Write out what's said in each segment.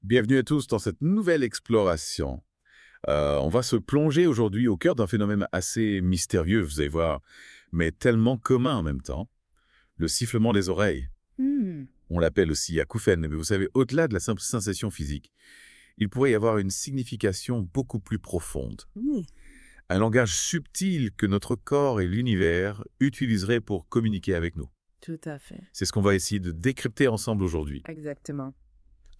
Bienvenue à tous dans cette nouvelle exploration. On va se plonger aujourd'hui au cœur d'un phénomène assez mystérieux, vous allez voir, mais tellement commun en même temps, le sifflement des oreilles. Hmm, On l'appelle aussi acouphène, mais vous savez, au-delà de la simple sensation physique, il pourrait y avoir une signification beaucoup plus profonde. oui, Un langage subtil que notre corps et l'univers utiliseraient pour communiquer avec nous. tout à fait. C'est ce qu'on va essayer de décrypter ensemble aujourd'hui. Exactement.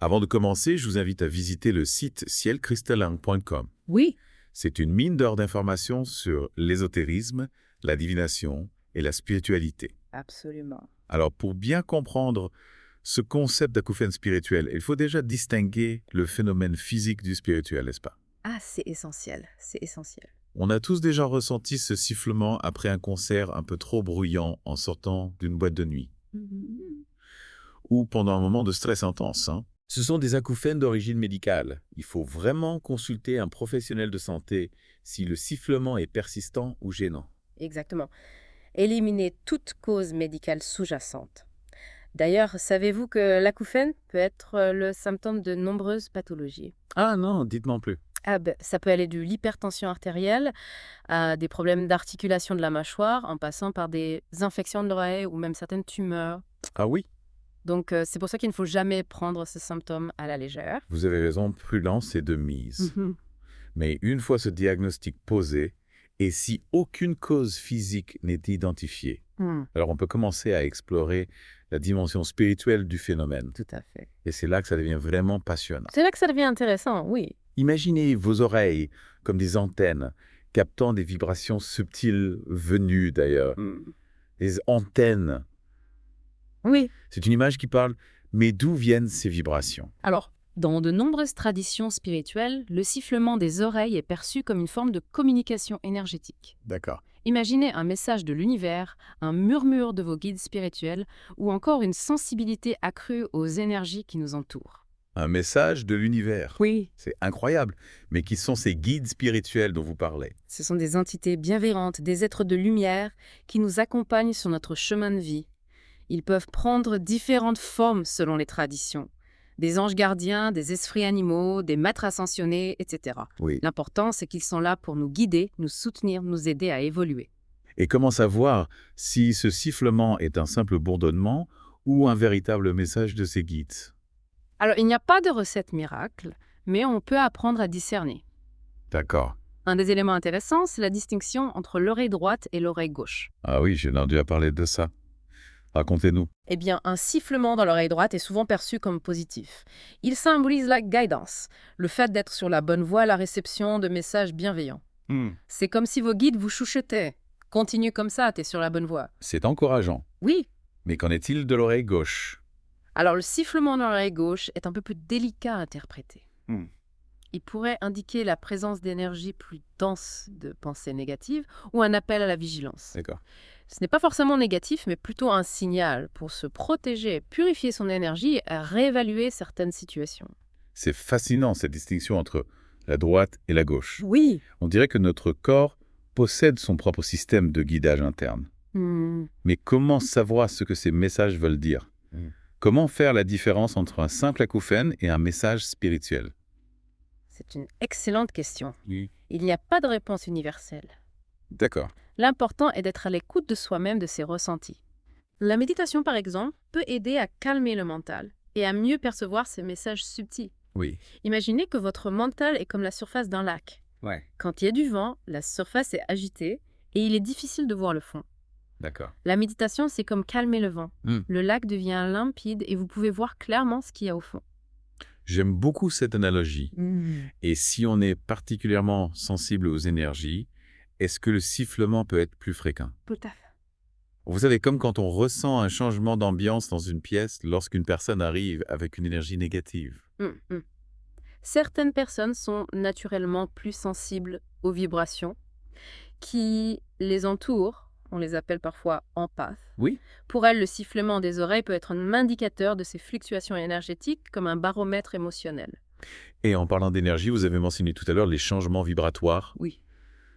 Avant de commencer, je vous invite à visiter le site cielcristalin.com. Oui, C'est une mine d'or d'informations sur l'ésotérisme, la divination et la spiritualité. absolument. Alors, pour bien comprendre ce concept d'acouphène spirituel, il faut déjà distinguer le phénomène physique du spirituel, n'est-ce pas? Ah, c'est essentiel, c'est essentiel. On a tous déjà ressenti ce sifflement après un concert un peu trop bruyant en sortant d'une boîte de nuit, Mhm. ou pendant un moment de stress intense, hein. Ce sont des acouphènes d'origine médicale. Il faut vraiment consulter un professionnel de santé si le sifflement est persistant ou gênant. Exactement. Éliminer toute cause médicale sous-jacente. D'ailleurs, savez-vous que l'acouphène peut être le symptôme de nombreuses pathologies? Ah non, dites-moi plus. Ah ben, ça peut aller de l'hypertension artérielle à des problèmes d'articulation de la mâchoire, en passant par des infections de l'oreille ou même certaines tumeurs. Ah oui, Donc, c'est pour ça qu'il ne faut jamais prendre ce symptôme à la légère. vous avez raison, prudence est de mise. Mhm. Mais une fois ce diagnostic posé, et si aucune cause physique n'est identifiée, Hmm, alors on peut commencer à explorer la dimension spirituelle du phénomène. tout à fait. Et c'est là que ça devient vraiment passionnant. C'est là que ça devient intéressant, oui. Imaginez vos oreilles comme des antennes, captant des vibrations subtiles venues d'ailleurs. Mm. Des antennes. Oui. C'est une image qui parle, mais d'où viennent ces vibrations? Alors, dans de nombreuses traditions spirituelles, le sifflement des oreilles est perçu comme une forme de communication énergétique. D'accord. Imaginez un message de l'univers, un murmure de vos guides spirituels ou encore une sensibilité accrue aux énergies qui nous entourent. Un message de l'univers. Oui. C'est incroyable. Mais qui sont ces guides spirituels dont vous parlez? Ce sont des entités bienveillantes, des êtres de lumière qui nous accompagnent sur notre chemin de vie. Ils peuvent prendre différentes formes selon les traditions. Des anges gardiens, des esprits animaux, des maîtres ascensionnés, etc. Oui. L'important, c'est qu'ils sont là pour nous guider, nous soutenir, nous aider à évoluer. Et comment savoir si ce sifflement est un simple bourdonnement ou un véritable message de ces guides? Alors, il n'y a pas de recette miracle, mais on peut apprendre à discerner. D'accord. Un des éléments intéressants, c'est la distinction entre l'oreille droite et l'oreille gauche. Ah oui, j'ai entendu à parler de ça. Racontez-nous. Eh bien, un sifflement dans l'oreille droite est souvent perçu comme positif. Il symbolise la guidance, le fait d'être sur la bonne voie à la réception de messages bienveillants. C'est comme si vos guides vous chuchotaient. Continue comme ça, t'es sur la bonne voie. C'est encourageant. Oui. Mais qu'en est-il de l'oreille gauche? Alors, le sifflement dans l'oreille gauche est un peu plus délicat à interpréter. Hmm. Il pourrait indiquer la présence d'énergie plus dense de pensées négatives ou un appel à la vigilance. D'accord. Ce n'est pas forcément négatif, mais plutôt un signal pour se protéger, purifier son énergie et réévaluer certaines situations. C'est fascinant cette distinction entre la droite et la gauche. Oui. On dirait que notre corps possède son propre système de guidage interne. Hmm. Mais comment savoir ce que ces messages veulent dire? Comment faire la différence entre un simple acouphène et un message spirituel? C'est une excellente question. Oui. Il n'y a pas de réponse universelle. D'accord. L'important est d'être à l'écoute de soi-même, de ses ressentis. La méditation, par exemple, peut aider à calmer le mental et à mieux percevoir ces messages subtils. Oui. Imaginez que votre mental est comme la surface d'un lac. Ouais. Quand il y a du vent, la surface est agitée et il est difficile de voir le fond. D'accord. La méditation, c'est comme calmer le vent. Hmm. Le lac devient limpide et vous pouvez voir clairement ce qu'il y a au fond. J'aime beaucoup cette analogie. Et si on est particulièrement sensible aux énergies, est-ce que le sifflement peut être plus fréquent? Tout à fait. Vous savez, comme quand on ressent un changement d'ambiance dans une pièce lorsqu'une personne arrive avec une énergie négative. Certaines personnes sont naturellement plus sensibles aux vibrations qui les entourent. On les appelle parfois empathes. Oui. Pour elles, le sifflement des oreilles peut être un indicateur de ces fluctuations énergétiques comme un baromètre émotionnel. Et en parlant d'énergie, vous avez mentionné tout à l'heure les changements vibratoires. Oui.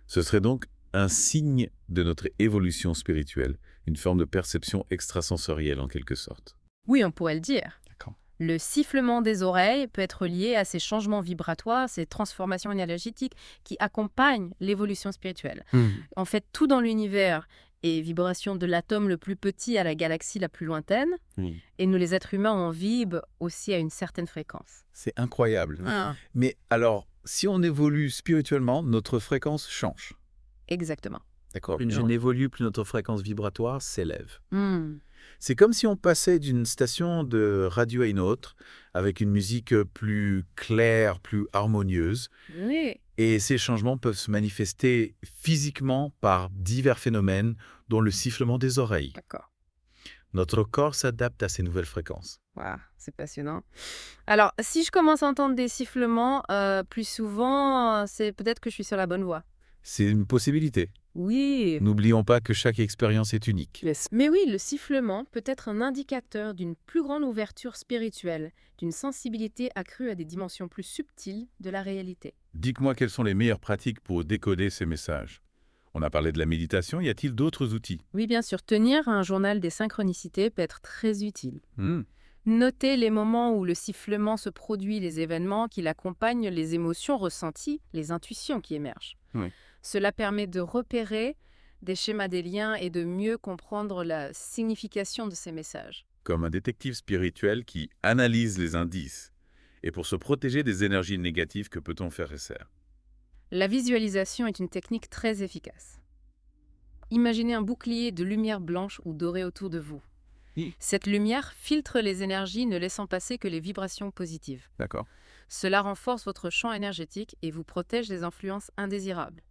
Ce serait donc un signe de notre évolution spirituelle, une forme de perception extrasensorielle en quelque sorte. Oui, on pourrait le dire. D'accord. Le sifflement des oreilles peut être lié à ces changements vibratoires, ces transformations énergétiques qui accompagnent l'évolution spirituelle. En fait, tout dans l'univers est vibration de l'atome le plus petit à la galaxie la plus lointaine, Oui. et nous les êtres humains, on vibre aussi à une certaine fréquence. C'est incroyable. Mais alors, si on évolue spirituellement, notre fréquence change. Exactement. D'accord. Plus on évolue, plus notre fréquence vibratoire s'élève. Hmm. C'est comme si on passait d'une station de radio à une autre, avec une musique plus claire, plus harmonieuse. Oui. Et ces changements peuvent se manifester physiquement par divers phénomènes, dont le sifflement des oreilles. D'accord. Notre corps s'adapte à ces nouvelles fréquences. Waouh, c'est passionnant. Alors, si je commence à entendre des sifflements plus souvent, c'est peut-être que je suis sur la bonne voie. C'est une possibilité. Oui. N'oublions pas que chaque expérience est unique. Mais oui, le sifflement peut être un indicateur d'une plus grande ouverture spirituelle, d'une sensibilité accrue à des dimensions plus subtiles de la réalité. Dites-moi quelles sont les meilleures pratiques pour décoder ces messages. On a parlé de la méditation, y a-t-il d'autres outils? Oui, bien sûr, tenir un journal des synchronicités peut être très utile. Noter les moments où le sifflement se produit, les événements qui l'accompagnent, les émotions ressenties, les intuitions qui émergent. Oui. Cela permet de repérer des schémas des liens et de mieux comprendre la signification de ces messages. Comme un détective spirituel qui analyse les indices. Et pour se protéger des énergies négatives, que peut-on faire, Esther? La visualisation est une technique très efficace. Imaginez un bouclier de lumière blanche ou dorée autour de vous. Oui. Cette lumière filtre les énergies, ne laissant passer que les vibrations positives. D'accord. Cela renforce votre champ énergétique et vous protège des influences indésirables.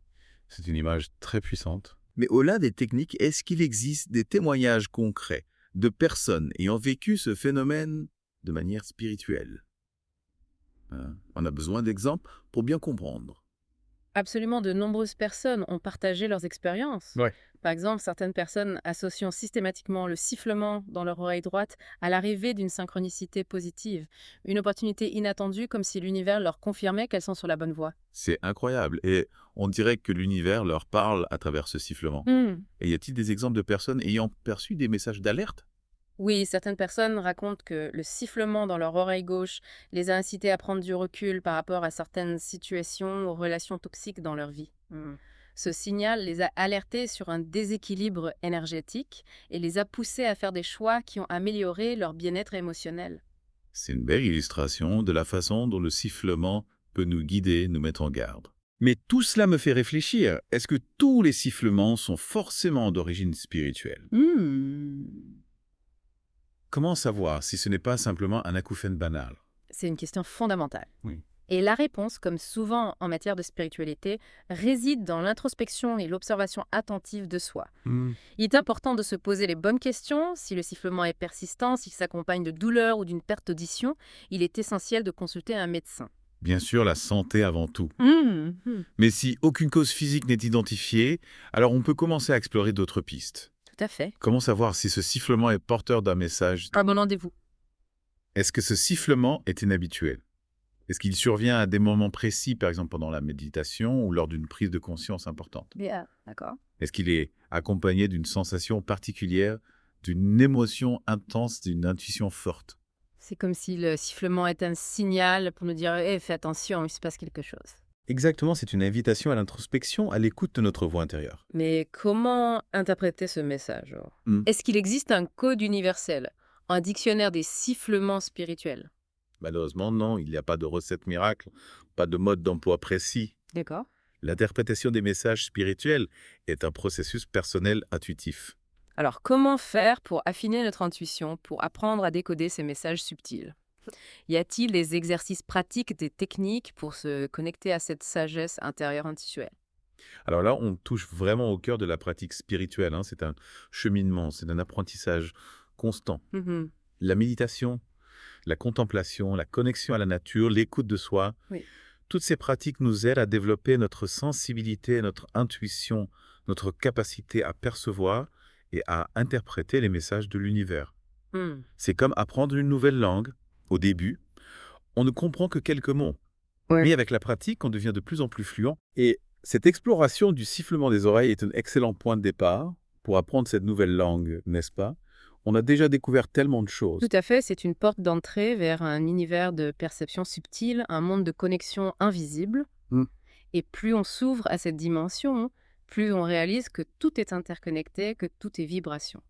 C'est une image très puissante. Mais au-delà des techniques, est-ce qu'il existe des témoignages concrets de personnes ayant vécu ce phénomène de manière spirituelle? On a besoin d'exemples pour bien comprendre. Absolument, de nombreuses personnes ont partagé leurs expériences. Ouais. Par exemple, certaines personnes associant systématiquement le sifflement dans leur oreille droite à l'arrivée d'une synchronicité positive, une opportunité inattendue comme si l'univers leur confirmait qu'elles sont sur la bonne voie. C'est incroyable. Et on dirait que l'univers leur parle à travers ce sifflement. Et y a-t-il des exemples de personnes ayant perçu des messages d'alerte? Oui, certaines personnes racontent que le sifflement dans leur oreille gauche les a incités à prendre du recul par rapport à certaines situations ou relations toxiques dans leur vie. Ce signal les a alertés sur un déséquilibre énergétique et les a poussés à faire des choix qui ont amélioré leur bien-être émotionnel. C'est une belle illustration de la façon dont le sifflement peut nous guider, nous mettre en garde. Mais tout cela me fait réfléchir. Est-ce que tous les sifflements sont forcément d'origine spirituelle? Comment savoir si ce n'est pas simplement un acouphène banal? C'est une question fondamentale. Oui. Et la réponse, comme souvent en matière de spiritualité, réside dans l'introspection et l'observation attentive de soi. Il est important de se poser les bonnes questions. Si le sifflement est persistant, s'il s'accompagne de douleur ou d'une perte d'audition, il est essentiel de consulter un médecin. Bien sûr, la santé avant tout. Mais si aucune cause physique n'est identifiée, alors on peut commencer à explorer d'autres pistes. Tout à fait. Comment savoir si ce sifflement est porteur d'un message? Un bon rendez-vous. Est-ce que ce sifflement est inhabituel? Est-ce qu'il survient à des moments précis, par exemple pendant la méditation ou lors d'une prise de conscience importante? Bien, d'accord. Est-ce qu'il est accompagné d'une sensation particulière, d'une émotion intense, d'une intuition forte? C'est comme si le sifflement est un signal pour nous dire « fais attention, il se passe quelque chose ». Exactement, c'est une invitation à l'introspection, à l'écoute de notre voix intérieure. Mais comment interpréter ce message? Est-ce qu'il existe un code universel, un dictionnaire des sifflements spirituels? Malheureusement, non, il n'y a pas de recette miracle, pas de mode d'emploi précis. D'accord. L'interprétation des messages spirituels est un processus personnel intuitif. Alors, comment faire pour affiner notre intuition, pour apprendre à décoder ces messages subtils? Y a-t-il des exercices pratiques, des techniques pour se connecter à cette sagesse intérieure intuitive? Alors là, on touche vraiment au cœur de la pratique spirituelle. C'est un cheminement, c'est un apprentissage constant. La méditation, la contemplation, la connexion à la nature, l'écoute de soi, toutes ces pratiques nous aident à développer notre sensibilité, notre intuition, notre capacité à percevoir et à interpréter les messages de l'univers. C'est comme apprendre une nouvelle langue. Au début, on ne comprend que quelques mots. Mais avec la pratique, on devient de plus en plus fluent. Et cette exploration du sifflement des oreilles est un excellent point de départ pour apprendre cette nouvelle langue, n'est-ce pas? On a déjà découvert tellement de choses. Tout à fait, c'est une porte d'entrée vers un univers de perception subtile, un monde de connexion invisible. Hmm. Et plus on s'ouvre à cette dimension, plus on réalise que tout est interconnecté, que tout est vibration.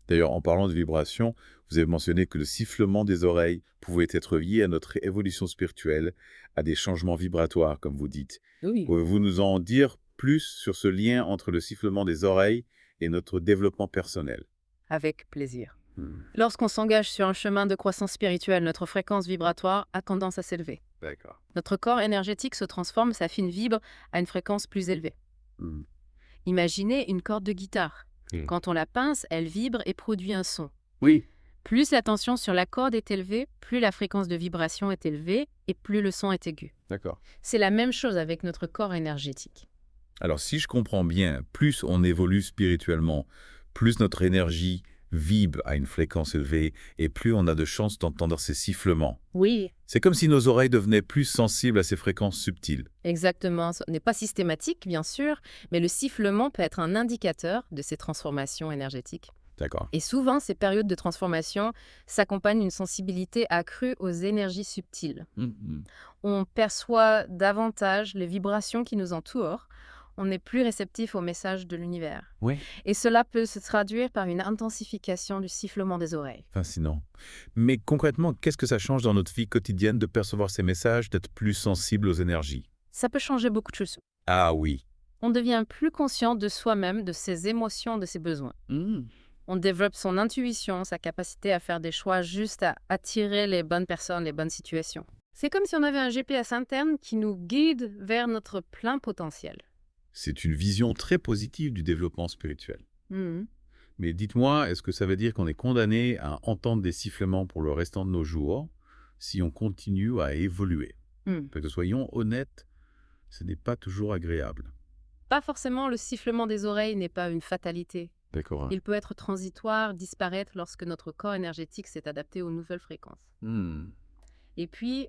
D'ailleurs, en parlant de vibration, vous avez mentionné que le sifflement des oreilles pouvait être lié à notre évolution spirituelle, à des changements vibratoires, comme vous dites. Oui. Pouvez-vous nous en dire plus sur ce lien entre le sifflement des oreilles et notre développement personnel? Avec plaisir. Hmm. Lorsqu'on s'engage sur un chemin de croissance spirituelle, notre fréquence vibratoire a tendance à s'élever. D'accord. Notre corps énergétique se transforme, sa fine vibre à une fréquence plus élevée. Hmm. Imaginez une corde de guitare. Quand on la pince, elle vibre et produit un son. Oui. Plus la tension sur la corde est élevée, plus la fréquence de vibration est élevée et plus le son est aigu. D'accord. C'est la même chose avec notre corps énergétique. Alors, si je comprends bien, plus on évolue spirituellement, plus notre énergie vibre à une fréquence élevée et plus on a de chances d'entendre ces sifflements. Oui, C'est comme si nos oreilles devenaient plus sensibles à ces fréquences subtiles. exactement. Ce n'est pas systématique, bien sûr, mais le sifflement peut être un indicateur de ces transformations énergétiques. D'accord. Et souvent, ces périodes de transformation s'accompagnent d'une sensibilité accrue aux énergies subtiles. On perçoit davantage les vibrations qui nous entourent, on est plus réceptif aux messages de l'univers. Oui. Et cela peut se traduire par une intensification du sifflement des oreilles. Fascinant. Mais concrètement, qu'est-ce que ça change dans notre vie quotidienne de percevoir ces messages, d'être plus sensible aux énergies? Ça peut changer beaucoup de choses. Ah oui. On devient plus conscient de soi-même, de ses émotions, de ses besoins. On développe son intuition, sa capacité à faire des choix justes, à attirer les bonnes personnes, les bonnes situations. C'est comme si on avait un GPS interne qui nous guide vers notre plein potentiel. C'est une vision très positive du développement spirituel. Mhm. Mais dites-moi, est-ce que ça veut dire qu'on est condamné à entendre des sifflements pour le restant de nos jours si on continue à évoluer? Mhm. Parce que soyons honnêtes, ce n'est pas toujours agréable. Pas forcément, le sifflement des oreilles n'est pas une fatalité. D'accord. Il peut être transitoire, disparaître lorsque notre corps énergétique s'est adapté aux nouvelles fréquences. Et puis,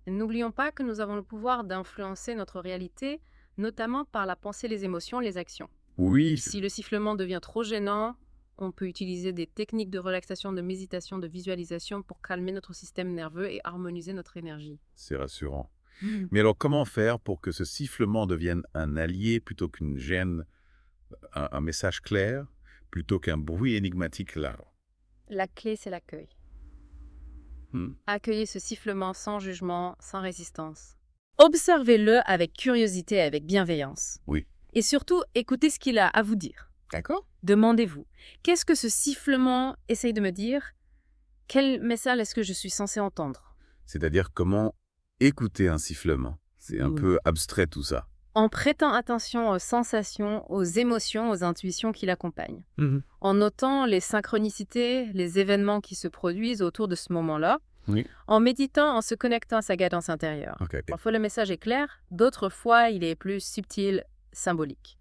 n'oublions pas que nous avons le pouvoir d'influencer notre réalité, notamment par la pensée, les émotions, les actions. Oui, Si le sifflement devient trop gênant, on peut utiliser des techniques de relaxation, de méditation, de visualisation pour calmer notre système nerveux et harmoniser notre énergie. c'est rassurant. Mais alors, comment faire pour que ce sifflement devienne un allié plutôt qu'une gêne, un message clair, plutôt qu'un bruit énigmatique là? La clé, c'est l'accueil. Accueillez ce sifflement sans jugement, sans résistance. Observez-le avec curiosité et avec bienveillance. Oui. Et surtout, écoutez ce qu'il a à vous dire. D'accord. Demandez-vous, qu'est-ce que ce sifflement essaye de me dire? Quel message est-ce que je suis censé entendre? C'est-à-dire comment écouter un sifflement. C'est un peu abstrait tout ça. En prêtant attention aux sensations, aux émotions, aux intuitions qui l'accompagnent. En notant les synchronicités, les événements qui se produisent autour de ce moment-là. Oui. En méditant, en se connectant à sa guidance intérieure. Ok. Parfois, le message est clair, d'autres fois, il est plus subtil, symbolique.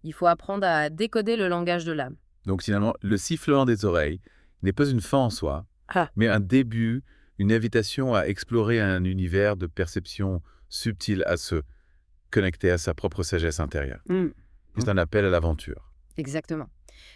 Il faut apprendre à décoder le langage de l'âme. Donc finalement, le sifflement des oreilles n'est pas une fin en soi, mais un début, une invitation à explorer un univers de perception subtile, à se connecter à sa propre sagesse intérieure. C'est un appel à l'aventure. Exactement.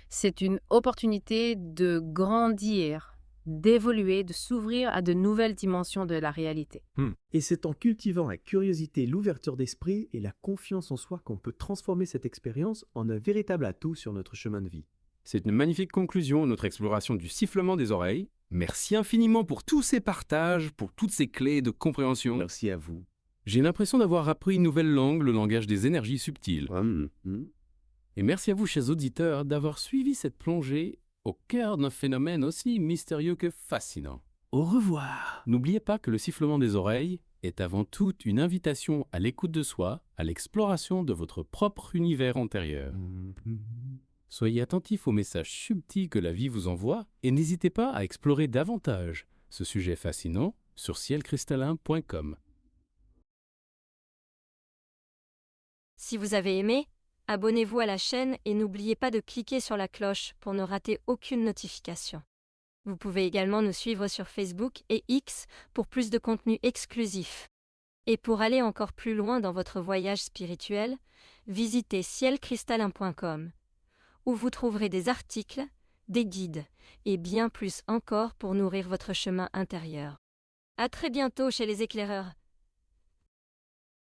C'est une opportunité de grandir, d'évoluer, de s'ouvrir à de nouvelles dimensions de la réalité. Et c'est en cultivant la curiosité, l'ouverture d'esprit et la confiance en soi qu'on peut transformer cette expérience en un véritable atout sur notre chemin de vie. C'est une magnifique conclusion à notre exploration du sifflement des oreilles. Merci infiniment pour tous ces partages, pour toutes ces clés de compréhension. Merci à vous. J'ai l'impression d'avoir appris une nouvelle langue, le langage des énergies subtiles. Et merci à vous, chers auditeurs, d'avoir suivi cette plongée au cœur d'un phénomène aussi mystérieux que fascinant. Au revoir. N'oubliez pas que le sifflement des oreilles est avant tout une invitation à l'écoute de soi, à l'exploration de votre propre univers intérieur. Soyez attentifs aux messages subtils que la vie vous envoie et n'hésitez pas à explorer davantage ce sujet fascinant sur cielcristallin.com. Si vous avez aimé, abonnez-vous à la chaîne et n'oubliez pas de cliquer sur la cloche pour ne rater aucune notification. Vous pouvez également nous suivre sur Facebook et X pour plus de contenu exclusif. Et pour aller encore plus loin dans votre voyage spirituel, visitez cielcristallin.com, où vous trouverez des articles, des guides, et bien plus encore pour nourrir votre chemin intérieur. À très bientôt chez les éclaireurs.